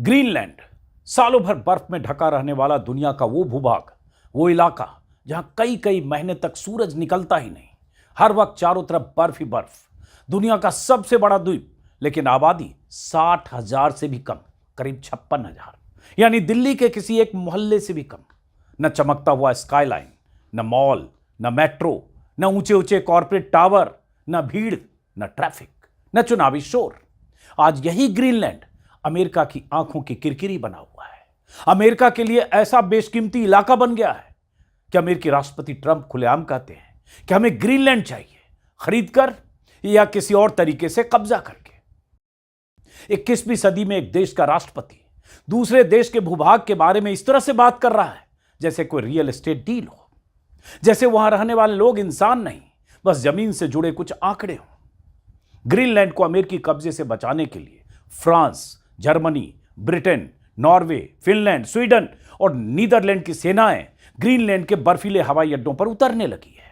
Greenland सालों भर बर्फ में ढका रहने वाला दुनिया का वो भूभाग, वो इलाका जहां कई कई महीने तक सूरज निकलता ही नहीं। हर वक्त चारों तरफ बर्फ ही बर्फ। दुनिया का सबसे बड़ा द्वीप, लेकिन आबादी 60,000 से भी कम, करीब 56,000, यानी दिल्ली के किसी एक मोहल्ले से भी कम। न चमकता हुआ स्काईलाइन, न मॉल, न मेट्रो, न ऊंचे ऊंचे कॉर्पोरेट टावर, न भीड़, न ट्रैफिक, न चुनावी शोर। आज यही ग्रीनलैंड अमेरिका की आंखों की किरकिरी बना हुआ है। अमेरिका के लिए ऐसा बेशकीमती इलाका बन गया है कि अमेरिकी राष्ट्रपति ट्रंप खुलेआम कहते हैं कि हमें ग्रीनलैंड चाहिए, खरीदकर या किसी और तरीके से कब्जा करके। 21वीं सदी में एक देश का राष्ट्रपति दूसरे देश के भूभाग के बारे में इस तरह से बात कर रहा है जैसे कोई रियल एस्टेट डील हो, जैसे वहां रहने वाले लोग इंसान नहीं, बस जमीन से जुड़े कुछ आंकड़े हों। ग्रीनलैंड को अमेरिकी कब्जे से बचाने के लिए France, Germany, Britain, Norway, Finland, Sweden और नीदरलैंड की सेनाएं ग्रीनलैंड के बर्फीले हवाई अड्डों पर उतरने लगी है।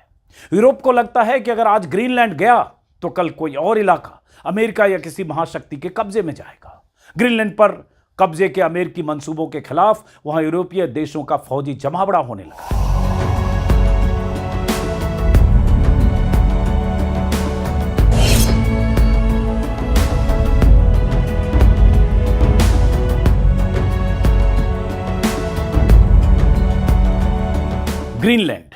यूरोप को लगता है कि अगर आज ग्रीनलैंड गया तो कल कोई और इलाका अमेरिका या किसी महाशक्ति के कब्जे में जाएगा। ग्रीनलैंड पर कब्जे के अमेरिकी मंसूबों के खिलाफ वहां यूरोपीय देशों का फौजी जमावड़ा होने लगा। ग्रीनलैंड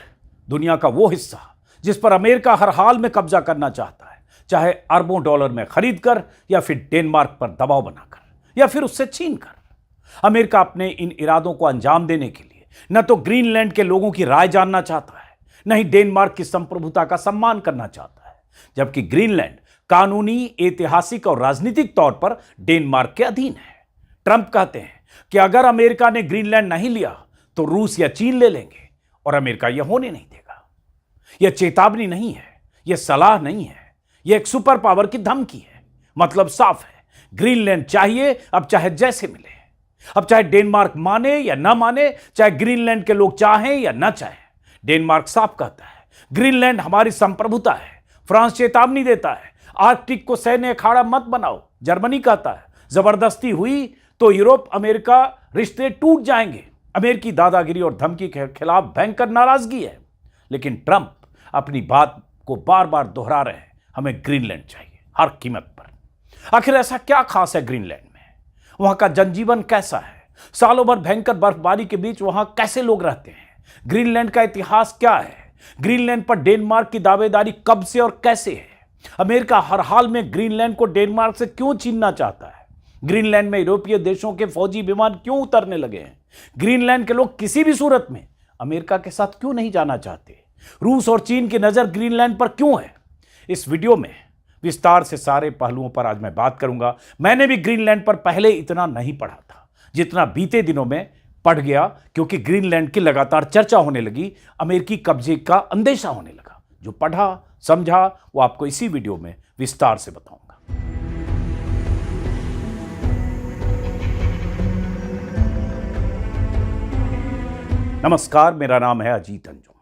दुनिया का वो हिस्सा जिस पर अमेरिका हर हाल में कब्जा करना चाहता है, चाहे अरबों डॉलर में खरीदकर या फिर डेनमार्क पर दबाव बनाकर या फिर उससे छीनकर। अमेरिका अपने इन इरादों को अंजाम देने के लिए न तो ग्रीनलैंड के लोगों की राय जानना चाहता है, न ही डेनमार्क की संप्रभुता का सम्मान करना चाहता है, जबकि ग्रीनलैंड कानूनी, ऐतिहासिक और राजनीतिक तौर पर डेनमार्क के अधीन है। ट्रंप कहते हैं कि अगर अमेरिका ने ग्रीनलैंड नहीं लिया तो रूस या चीन ले लेंगे और अमेरिका यह होने नहीं देगा। यह चेतावनी नहीं है, यह सलाह नहीं है, यह एक सुपर पावर की धमकी है। मतलब साफ है, ग्रीनलैंड चाहिए, अब चाहे जैसे मिले, अब चाहे डेनमार्क माने या ना माने, चाहे ग्रीनलैंड के लोग चाहें या ना चाहें। डेनमार्क साफ कहता है ग्रीनलैंड हमारी संप्रभुता है। फ्रांस चेतावनी देता है आर्कटिक को सैन्य अखाड़ा मत बनाओ। जर्मनी कहता है जबरदस्ती हुई तो यूरोप अमेरिका रिश्ते टूट जाएंगे। अमेरिकी दादागिरी और धमकी के खिलाफ भयंकर नाराजगी है, लेकिन ट्रंप अपनी बात को बार बार दोहरा रहे हैं, हमें ग्रीनलैंड चाहिए हर कीमत पर। आखिर ऐसा क्या खास है ग्रीनलैंड में? वहां का जनजीवन कैसा है? सालों भर भयंकर बर्फबारी के बीच वहां कैसे लोग रहते हैं? ग्रीनलैंड का इतिहास क्या है? ग्रीनलैंड पर डेनमार्क की दावेदारी कब से और कैसे है? अमेरिका हर हाल में ग्रीनलैंड को डेनमार्क से क्यों छीनना चाहता है? ग्रीनलैंड में यूरोपीय देशों के फौजी विमान क्यों उतरने लगे हैं? ग्रीनलैंड के लोग किसी भी सूरत में अमेरिका के साथ क्यों नहीं जाना चाहते? रूस और चीन की नजर ग्रीनलैंड पर क्यों है? इस वीडियो में विस्तार से सारे पहलुओं पर आज मैं बात करूंगा। मैंने भी ग्रीनलैंड पर पहले इतना नहीं पढ़ा था जितना बीते दिनों में पढ़ गया, क्योंकि ग्रीनलैंड की लगातार चर्चा होने लगी, अमेरिकी कब्जे का अंदेशा होने लगा। जो पढ़ा समझा वो आपको इसी वीडियो में विस्तार से बताऊंगा। नमस्कार, मेरा नाम है अजीत अंजुम।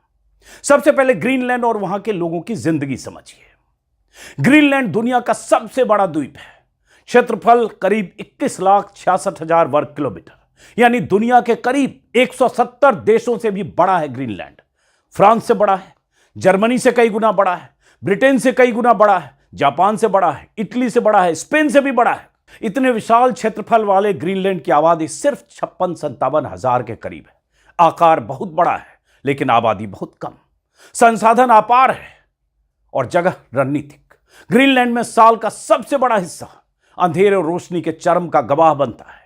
सबसे पहले ग्रीनलैंड और वहां के लोगों की जिंदगी समझिए। ग्रीनलैंड दुनिया का सबसे बड़ा द्वीप है। क्षेत्रफल करीब 21,66,000 वर्ग किलोमीटर, यानी दुनिया के करीब 170 देशों से भी बड़ा है ग्रीनलैंड। फ्रांस से बड़ा है, जर्मनी से कई गुना बड़ा है, ब्रिटेन से कई गुना बड़ा है, जापान से बड़ा है, इटली से बड़ा है, स्पेन से भी बड़ा है। इतने विशाल क्षेत्रफल वाले ग्रीनलैंड की आबादी सिर्फ 56-57 हजार के करीब है। आकार बहुत बड़ा है, लेकिन आबादी बहुत कम। संसाधन अपार है और जगह रणनीतिक। ग्रीनलैंड में साल का सबसे बड़ा हिस्सा अंधेरे और रोशनी के चरम का गवाह बनता है।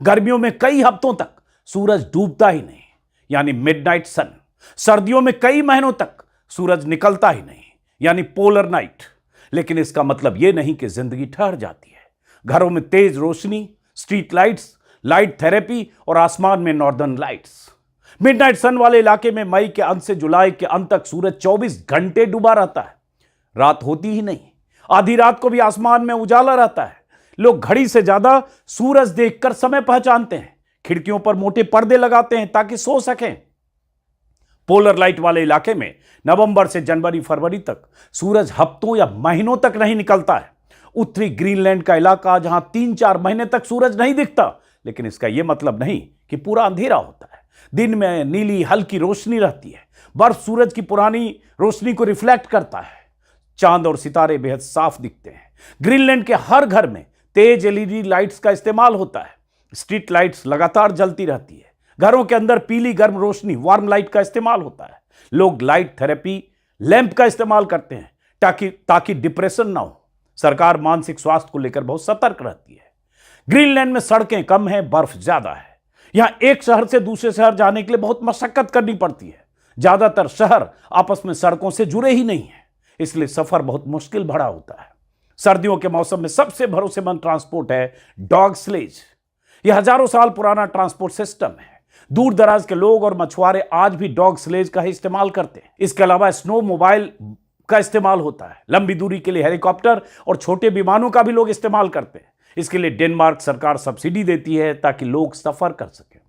गर्मियों में कई हफ्तों तक सूरज डूबता ही नहीं, यानी मिडनाइट सन। सर्दियों में कई महीनों तक सूरज निकलता ही नहीं, यानी पोलर नाइट। लेकिन इसका मतलब यह नहीं कि जिंदगी ठहर जाती है। घरों में तेज रोशनी, स्ट्रीट लाइट्स, लाइट थेरेपी और आसमान में नॉर्दर्न लाइट्स। मिडनाइट सन वाले इलाके में मई के अंत से जुलाई के अंत तक सूरज 24 घंटे डूबा रहता है। रात होती ही नहीं, आधी रात को भी आसमान में उजाला रहता है। लोग घड़ी से ज्यादा सूरज देखकर समय पहचानते हैं। खिड़कियों पर मोटे पर्दे लगाते हैं ताकि सो सकें। पोलर लाइट वाले इलाके में नवंबर से जनवरी फरवरी तक सूरज हफ्तों या महीनों तक नहीं निकलता है। उत्तरी ग्रीनलैंड का इलाका जहां 3-4 महीने तक सूरज नहीं दिखता, लेकिन इसका यह मतलब नहीं कि पूरा अंधेरा होता है। दिन में नीली हल्की रोशनी रहती है, बर्फ सूरज की पुरानी रोशनी को रिफ्लेक्ट करता है, चांद और सितारे बेहद साफ दिखते हैं। ग्रीनलैंड के हर घर में तेज एलईडी लाइट्स का इस्तेमाल होता है, स्ट्रीट लाइट्स लगातार जलती रहती है, घरों के अंदर पीली गर्म रोशनी वार्म लाइट का इस्तेमाल होता है। लोग लाइट थेरेपी लैंप का इस्तेमाल करते हैं ताकि डिप्रेशन ना हो। सरकार मानसिक स्वास्थ्य को लेकर बहुत सतर्क रहती है। ग्रीनलैंड में सड़कें कम हैं, बर्फ ज्यादा है। यहां एक शहर से दूसरे शहर जाने के लिए बहुत मशक्कत करनी पड़ती है। ज्यादातर शहर आपस में सड़कों से जुड़े ही नहीं है, इसलिए सफर बहुत मुश्किल भरा होता है। सर्दियों के मौसम में सबसे भरोसेमंद ट्रांसपोर्ट है डॉग स्लेज। यह हजारों साल पुराना ट्रांसपोर्ट सिस्टम है। दूर दराज के लोग और मछुआरे आज भी डॉग स्लेज का ही इस्तेमाल करते हैं। इसके अलावा स्नो मोबाइल का इस्तेमाल होता है। लंबी दूरी के लिए हेलीकॉप्टर और छोटे विमानों का भी लोग इस्तेमाल करते हैं। इसके लिए डेनमार्क सरकार सब्सिडी देती है ताकि लोग सफर कर सकें।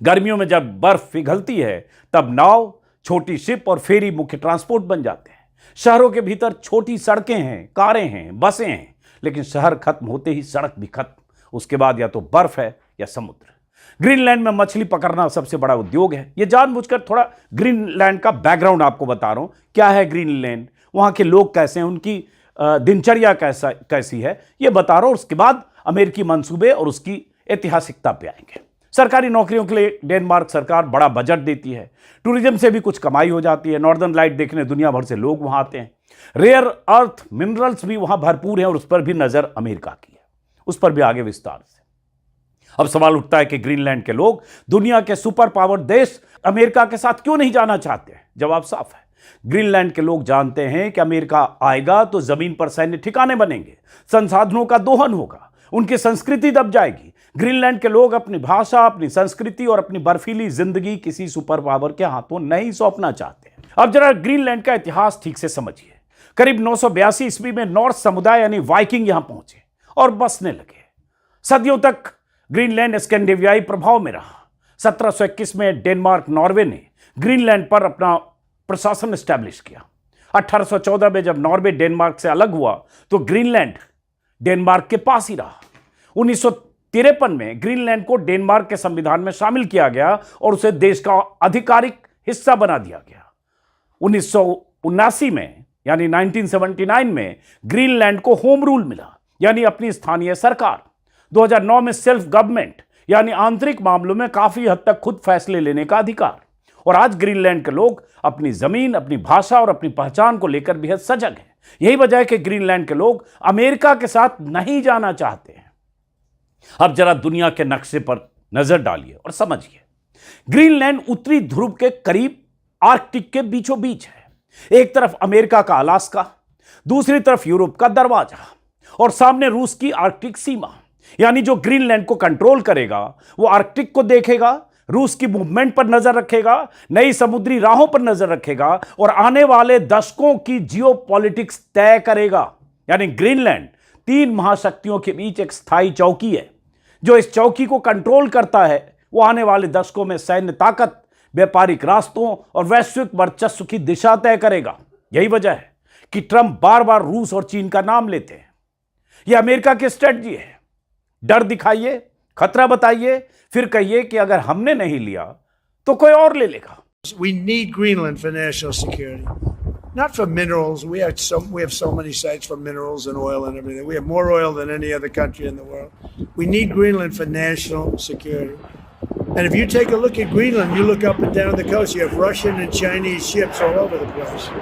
गर्मियों में जब बर्फ पिघलती है तब नाव, छोटी शिप और फेरी मुख्य ट्रांसपोर्ट बन जाते हैं। शहरों के भीतर छोटी सड़कें हैं, कारें हैं, बसें हैं, लेकिन शहर खत्म होते ही सड़क भी खत्म। उसके बाद या तो बर्फ है या समुद्र। ग्रीनलैंड में मछली पकड़ना सबसे बड़ा उद्योग है। यह जानबूझकर थोड़ा ग्रीनलैंड का बैकग्राउंड आपको बता रहा हूं। क्या है ग्रीनलैंड, वहां के लोग कैसे हैं, उनकी दिनचर्या कैसी है, यह बता रहा हूं। उसके बाद अमेरिकी मंसूबे और उसकी ऐतिहासिकता पे आएंगे। सरकारी नौकरियों के लिए डेनमार्क सरकार बड़ा बजट देती है। टूरिज्म से भी कुछ कमाई हो जाती है। नॉर्दर्न लाइट देखने दुनिया भर से लोग वहां आते हैं। रेयर अर्थ मिनरल्स भी वहां भरपूर हैं और उस पर भी नजर अमेरिका की है। उस पर भी आगे विस्तार से। अब सवाल उठता है कि ग्रीनलैंड के लोग दुनिया के सुपर पावर देश अमेरिका के साथ क्यों नहीं जाना चाहते हैं? जवाब साफ है। ग्रीनलैंड के लोग जानते हैं कि अमेरिका आएगा तो जमीन पर सैन्य ठिकाने बनेंगे, संसाधनों का दोहन होगा, उनकी संस्कृति दब जाएगी। ग्रीनलैंड के लोग अपनी भाषा, अपनी संस्कृति और अपनी बर्फीली जिंदगी किसी सुपर पावर के हाथों नहीं सौंपना चाहते हैं। अब जरा ग्रीनलैंड का इतिहास ठीक से समझिए। करीब 982 ईस्वी में नॉर्थ समुदाय यानी वाइकिंग यहां पहुंचे और बसने लगे। सदियों तक ग्रीनलैंड स्कैंडिनेवियाई प्रभाव में रहा। 1721 में डेनमार्क नॉर्वे ने ग्रीनलैंड पर अपना प्रशासन स्टैब्लिश किया। 1814 में जब नॉर्वे डेनमार्क से अलग हुआ तो ग्रीनलैंड डेनमार्क के पास ही रहा। 1953 में ग्रीनलैंड को डेनमार्क के संविधान में शामिल किया गया और उसे देश का आधिकारिक हिस्सा बना दिया गया। 1979 में यानी 1979 में ग्रीनलैंड को होम रूल मिला, यानी अपनी स्थानीय सरकार। 2009 में सेल्फ गवर्नमेंट यानी आंतरिक मामलों में काफी हद तक खुद फैसले लेने का अधिकार। और आज ग्रीनलैंड के लोग अपनी जमीन, अपनी भाषा और अपनी पहचान को लेकर बेहद सजग हैं। यही वजह है कि ग्रीनलैंड के लोग अमेरिका के साथ नहीं जाना चाहते हैं। अब जरा दुनिया के नक्शे पर नजर डालिए और समझिए। ग्रीनलैंड उत्तरी ध्रुव के करीब आर्कटिक के बीचों बीच है। एक तरफ अमेरिका का अलास्का, दूसरी तरफ यूरोप का दरवाजा और सामने रूस की आर्कटिक सीमा। यानी जो ग्रीनलैंड को कंट्रोल करेगा वो आर्कटिक को देखेगा, रूस की मूवमेंट पर नजर रखेगा, नई समुद्री राहों पर नजर रखेगा और आने वाले दशकों की जियोपॉलिटिक्स तय करेगा। यानी ग्रीनलैंड 3 महाशक्तियों के बीच एक स्थायी चौकी है। जो इस चौकी को कंट्रोल करता है वो आने वाले दशकों में सैन्य ताकत, व्यापारिक रास्तों और वैश्विक वर्चस्व की दिशा तय करेगा। यही वजह है कि ट्रंप बार बार रूस और चीन का नाम लेते हैं। यह अमेरिका की स्ट्रेटजी है। डर दिखाइए, खतरा बताइए, फिर कहिए कि अगर हमने नहीं लिया तो कोई और ले लेगा। We need Greenland for national security, not for minerals. We have so many sites for minerals and oil and everything. We have more oil than any other country in the world. We need Greenland for national security. And if you take a look at Greenland, you look up and down the coast, you have Russian and Chinese ships all over the place.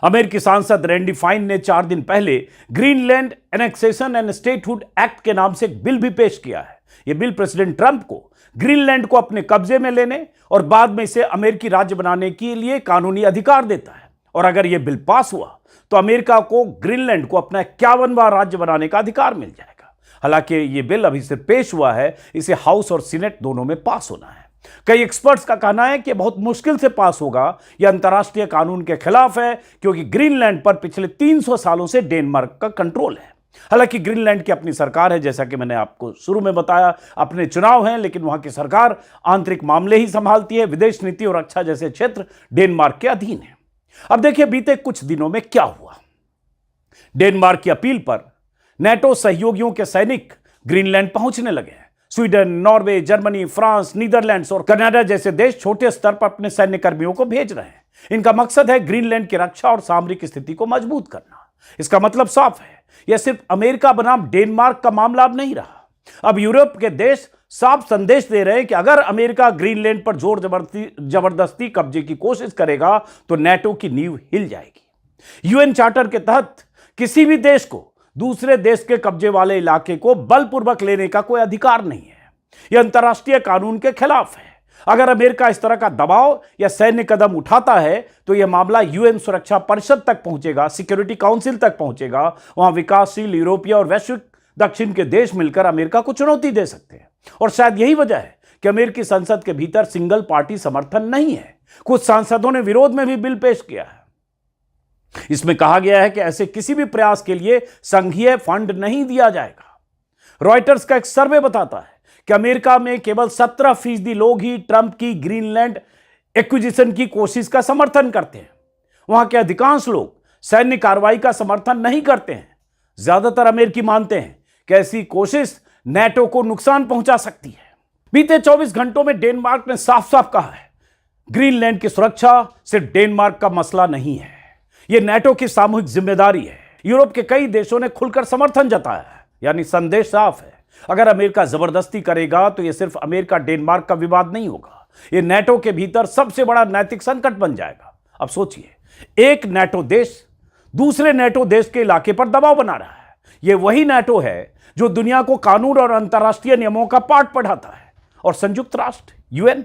अमेरिकी सांसद Randy fine ने 4 दिन पहले Greenland annexation and statehood act के नाम से एक bill भी पेश किया है। यह बिल प्रेसिडेंट ट्रंप को ग्रीनलैंड को अपने कब्जे में लेने और बाद में इसे अमेरिकी राज्य बनाने के लिए कानूनी अधिकार देता है। और अगर यह बिल पास हुआ तो अमेरिका को ग्रीनलैंड को अपना 51वां राज्य बनाने का अधिकार मिल जाएगा। हालांकि यह बिल अभी सिर्फ पेश हुआ है, इसे हाउस और सीनेट दोनों में पास होना है। कई एक्सपर्ट्स का कहना है कि बहुत मुश्किल से पास होगा। यह अंतर्राष्ट्रीय कानून के खिलाफ है क्योंकि ग्रीनलैंड पर पिछले 300 सालों से डेनमार्क का कंट्रोल है। हालांकि ग्रीनलैंड की अपनी सरकार है, जैसा कि मैंने आपको शुरू में बताया, अपने चुनाव हैं, लेकिन वहां की सरकार आंतरिक मामले ही संभालती है। विदेश नीति और रक्षा जैसे क्षेत्र डेनमार्क के अधीन है। अब देखिए बीते कुछ दिनों में क्या हुआ। डेनमार्क की अपील पर नेटो सहयोगियों के सैनिक ग्रीनलैंड पहुंचने लगे हैं। Sweden, Norway, Germany, France, Netherlands और कनाडा जैसे देश छोटे स्तर पर अपने सैन्य कर्मियों को भेज रहे हैं। इनका मकसद है ग्रीनलैंड की रक्षा और सामरिक स्थिति को मजबूत करना। इसका मतलब साफ है, यह सिर्फ अमेरिका बनाम डेनमार्क का मामला अब नहीं रहा। अब यूरोप के देश साफ संदेश दे रहे हैं कि अगर अमेरिका ग्रीनलैंड पर जोर जबरदस्ती कब्जे की कोशिश करेगा तो नेटो की नींव हिल जाएगी। यूएन चार्टर के तहत किसी भी देश को दूसरे देश के कब्जे वाले इलाके को बलपूर्वक लेने का कोई अधिकार नहीं है। यह अंतर्राष्ट्रीय कानून के खिलाफ है। अगर अमेरिका इस तरह का दबाव या सैन्य कदम उठाता है तो यह मामला यूएन सुरक्षा परिषद तक पहुंचेगा, सिक्योरिटी काउंसिल तक पहुंचेगा। वहां विकासशील यूरोपीय और वैश्विक दक्षिण के देश मिलकर अमेरिका को चुनौती दे सकते हैं। और शायद यही वजह है कि अमेरिकी संसद के भीतर सिंगल पार्टी समर्थन नहीं है। कुछ सांसदों ने विरोध में भी बिल पेश किया है। इसमें कहा गया है कि ऐसे किसी भी प्रयास के लिए संघीय फंड नहीं दिया जाएगा। रॉयटर्स का एक सर्वे बताता है कि अमेरिका में केवल 17% लोग ही ट्रंप की ग्रीनलैंड एक्विजिशन की कोशिश का समर्थन करते हैं। वहां के अधिकांश लोग सैन्य कार्रवाई का समर्थन नहीं करते हैं। ज्यादातर अमेरिकी मानते हैं कि ऐसी कोशिश नेटो को नुकसान पहुंचा सकती है। बीते 24 घंटों में डेनमार्क ने साफ साफ कहा है, ग्रीनलैंड की सुरक्षा सिर्फ डेनमार्क का मसला नहीं है, यह नेटो की सामूहिक जिम्मेदारी है। यूरोप के कई देशों ने खुलकर समर्थन जताया है। यानी संदेश साफ है, अगर अमेरिका जबरदस्ती करेगा तो यह सिर्फ अमेरिका डेनमार्क का विवाद नहीं होगा, यह नेटो के भीतर सबसे बड़ा नैतिक संकट बन जाएगा। अब सोचिए, एक नेटो देश दूसरे नेटो देश के इलाके पर दबाव बना रहा है। यह वही नेटो है जो दुनिया को कानून और अंतर्राष्ट्रीय नियमों का पाठ पढ़ाता है। और संयुक्त राष्ट्र यूएन,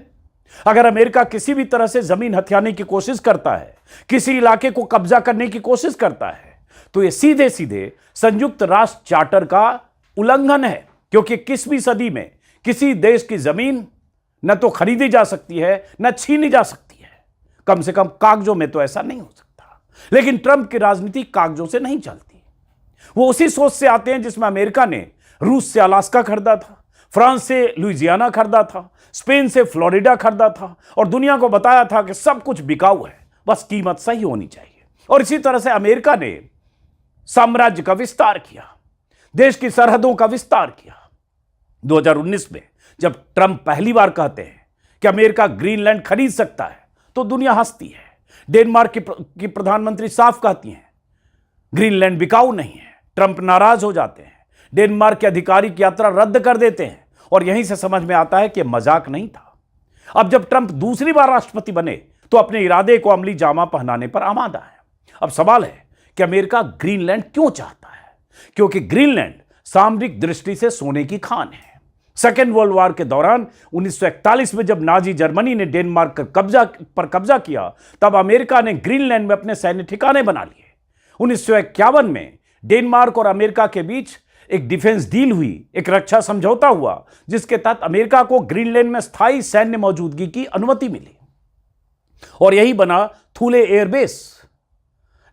अगर अमेरिका किसी भी तरह से जमीन हथियाने की कोशिश करता है, किसी इलाके को कब्जा करने की कोशिश करता है, तो यह सीधे सीधे संयुक्त राष्ट्र चार्टर का उल्लंघन है। क्योंकि 21वीं सदी में किसी देश की जमीन न तो खरीदी जा सकती है न छीनी जा सकती है। कम से कम कागजों में तो ऐसा नहीं हो सकता। लेकिन ट्रंप की राजनीति कागजों से नहीं चलती। वो उसी सोच से आते हैं जिसमें अमेरिका ने रूस से अलास्का खरीदा था, फ्रांस से लुइजियाना खरीदा था, स्पेन से फ्लोरिडा खरीदा था और दुनिया को बताया था कि सब कुछ बिकाऊ है, बस कीमत सही होनी चाहिए। और इसी तरह से अमेरिका ने साम्राज्य का विस्तार किया, देश की सरहदों का विस्तार किया। 2019 में जब ट्रंप पहली बार कहते हैं कि अमेरिका ग्रीनलैंड खरीद सकता है तो दुनिया हंसती है। डेनमार्क की प्रधानमंत्री साफ कहती हैं ग्रीनलैंड बिकाऊ नहीं है। ट्रंप नाराज हो जाते हैं, डेनमार्क के अधिकारी की यात्रा रद्द कर देते हैं और यहीं से समझ में आता है कि मजाक नहीं था। अब जब ट्रंप दूसरी बार राष्ट्रपति बने तो अपने इरादे को अमली जामा पहनाने पर आमादा है। अब सवाल है कि अमेरिका ग्रीनलैंड क्यों चाहता है? क्योंकि ग्रीनलैंड सामरिक दृष्टि से सोने की खान है। सेकेंड वर्ल्ड वॉर के दौरान 1941 में जब नाजी जर्मनी ने डेनमार्क पर कब्जा किया, तब अमेरिका ने ग्रीनलैंड में अपने सैन्य ठिकाने बना लिए। 1951 में डेनमार्क और अमेरिका के बीच एक डिफेंस डील हुई, एक रक्षा समझौता हुआ, जिसके तहत अमेरिका को ग्रीनलैंड में स्थायी सैन्य मौजूदगी की अनुमति मिली और यही बना थूले एयरबेस,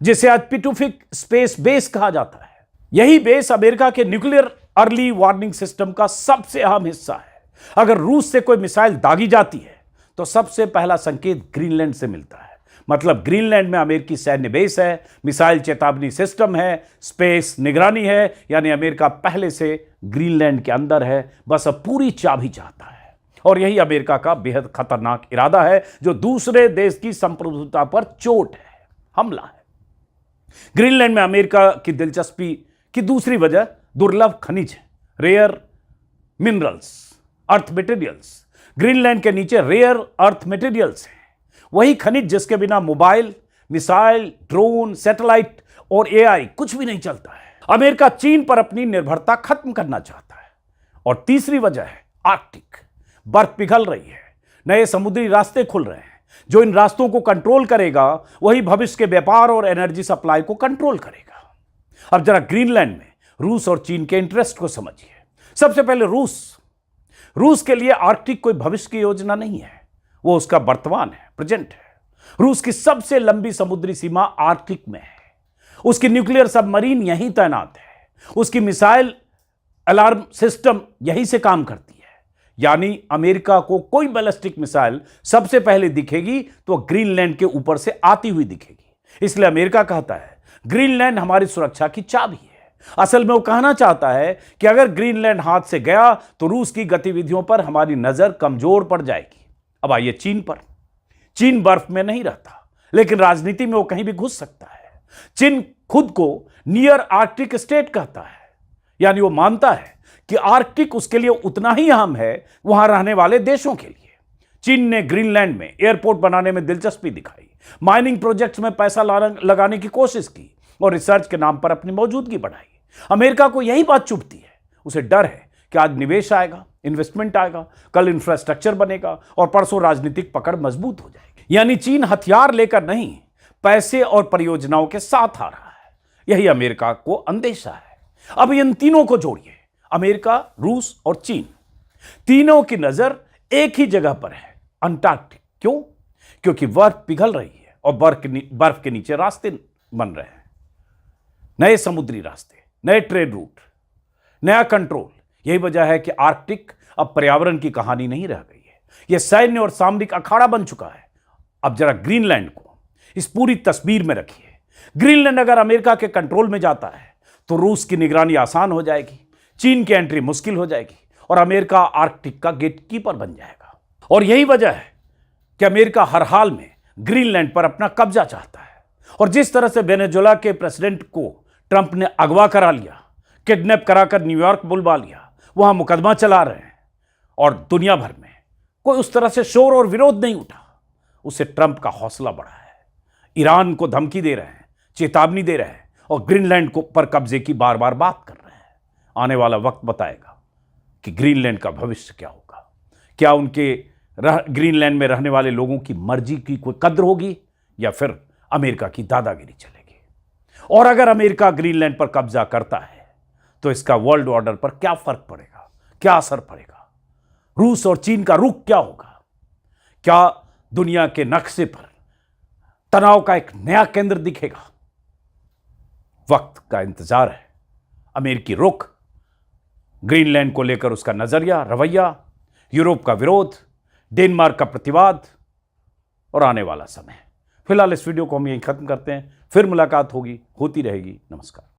जिसे आज पिटुफिक स्पेस बेस कहा जाता है। यही बेस अमेरिका के न्यूक्लियर अर्ली वार्निंग सिस्टम का सबसे अहम हिस्सा है। अगर रूस से कोई मिसाइल दागी जाती है तो सबसे पहला संकेत ग्रीनलैंड से मिलता है। मतलब ग्रीनलैंड में अमेरिकी सैन्य बेस है, मिसाइल चेतावनी सिस्टम है, स्पेस निगरानी है। यानी अमेरिका पहले से ग्रीनलैंड के अंदर है, बस अब पूरी चाबी चाहता है। और यही अमेरिका का बेहद खतरनाक इरादा है जो दूसरे देश की संप्रभुता पर चोट है, हमला है। ग्रीनलैंड में अमेरिका की दिलचस्पी की दूसरी वजह दुर्लभ खनिज है, rare minerals, earth materials. Greenland के नीचे रेयर अर्थ मटेरियल्स हैं, वही खनिज जिसके बिना मोबाइल, मिसाइल, ड्रोन, सैटेलाइट और एआई कुछ भी नहीं चलता है। अमेरिका चीन पर अपनी निर्भरता खत्म करना चाहता है। और तीसरी वजह है आर्कटिक। बर्फ पिघल रही है, नए समुद्री रास्ते खुल रहे हैं। जो इन रास्तों को कंट्रोल करेगा वही भविष्य के व्यापार और एनर्जी सप्लाई को कंट्रोल करेगा। अब जरा ग्रीनलैंड में रूस और चीन के इंटरेस्ट को समझिए। सबसे पहले रूस के लिए आर्कटिक कोई भविष्य की योजना नहीं है, वो उसका वर्तमान है, प्रेजेंट है। रूस की सबसे लंबी समुद्री सीमा आर्कटिक में है। उसकी न्यूक्लियर सबमरीन यहीं तैनात है। उसकी मिसाइल अलार्म सिस्टम यहीं से काम करती है। यानी अमेरिका को कोई बैलिस्टिक मिसाइल सबसे पहले दिखेगी तो ग्रीनलैंड के ऊपर से आती हुई दिखेगी। इसलिए अमेरिका कहता है ग्रीनलैंड हमारी सुरक्षा की चाबी है। असल में वो कहना चाहता है कि अगर ग्रीनलैंड हाथ से गया तो रूस की गतिविधियों पर हमारी नजर कमजोर पड़ जाएगी। अब आइए चीन पर। चीन बर्फ में नहीं रहता, लेकिन राजनीति में वो कहीं भी घुस सकता है। चीन खुद को नियर आर्कटिक स्टेट कहता है, यानी वो मानता है कि आर्कटिक उसके लिए उतना ही अहम है वहां रहने वाले देशों के लिए। चीन ने ग्रीनलैंड में एयरपोर्ट बनाने में दिलचस्पी दिखाई, माइनिंग प्रोजेक्ट्स में पैसा लगाने की कोशिश की और रिसर्च के नाम पर अपनी मौजूदगी बढ़ाई। अमेरिका को यही बात चुभती है। उसे डर है कि आज निवेश आएगा, इन्वेस्टमेंट आएगा, कल इंफ्रास्ट्रक्चर बनेगा और परसों राजनीतिक पकड़ मजबूत हो जाएगी। यानी चीन हथियार लेकर नहीं, पैसे और परियोजनाओं के साथ आ रहा है। यही अमेरिका को अंदेशा है। अब इन तीनों को जोड़िए, अमेरिका, रूस और चीन, तीनों की नजर एक ही जगह पर है, अंटार्कटिक। क्यों? क्योंकि बर्फ पिघल रही है और बर्फ के नीचे रास्ते बन रहे हैं, नए समुद्री रास्ते, नए ट्रेड रूट, नया कंट्रोल। यही वजह है कि आर्कटिक अब पर्यावरण की कहानी नहीं रह गई है, यह सैन्य और सामरिक अखाड़ा बन चुका है। अब जरा ग्रीनलैंड को इस पूरी तस्वीर में रखिए। ग्रीनलैंड अगर अमेरिका के कंट्रोल में जाता है तो रूस की निगरानी आसान हो जाएगी, चीन की एंट्री मुश्किल हो जाएगी और अमेरिका आर्कटिक का गेटकीपर बन जाएगा। और यही वजह है कि अमेरिका हर हाल में ग्रीनलैंड पर अपना कब्जा चाहता है। और जिस तरह से वेनेजुएला के प्रेसिडेंट को ट्रंप ने अगवा करा लिया, किडनैप कराकर न्यूयॉर्क बुलवा लिया, वहां मुकदमा चला रहे हैं और दुनिया भर में कोई उस तरह से शोर और विरोध नहीं उठा, उससे ट्रंप का हौसला बढ़ा है। ईरान को धमकी दे रहे हैं, चेतावनी दे रहे हैं और ग्रीनलैंड को पर कब्जे की बार बार बात कर रहे हैं। आने वाला वक्त बताएगा कि ग्रीनलैंड का भविष्य क्या होगा। क्या उनके ग्रीनलैंड में रहने वाले लोगों की मर्जी की कोई कद्र होगी या फिर अमेरिका की दादागिरी चलेगी। और अगर अमेरिका ग्रीनलैंड पर कब्जा करता है तो इसका वर्ल्ड ऑर्डर पर क्या फर्क पड़ेगा, क्या असर पड़ेगा? रूस और चीन का रुख क्या होगा? क्या दुनिया के नक्शे पर तनाव का एक नया केंद्र दिखेगा? वक्त का इंतजार है। अमेरिकी रुख, ग्रीनलैंड को लेकर उसका नजरिया, रवैया, यूरोप का विरोध, डेनमार्क का प्रतिवाद और आने वाला समय। फिलहाल इस वीडियो को हम यहीं खत्म करते हैं। फिर मुलाकात होती रहेगी। नमस्कार।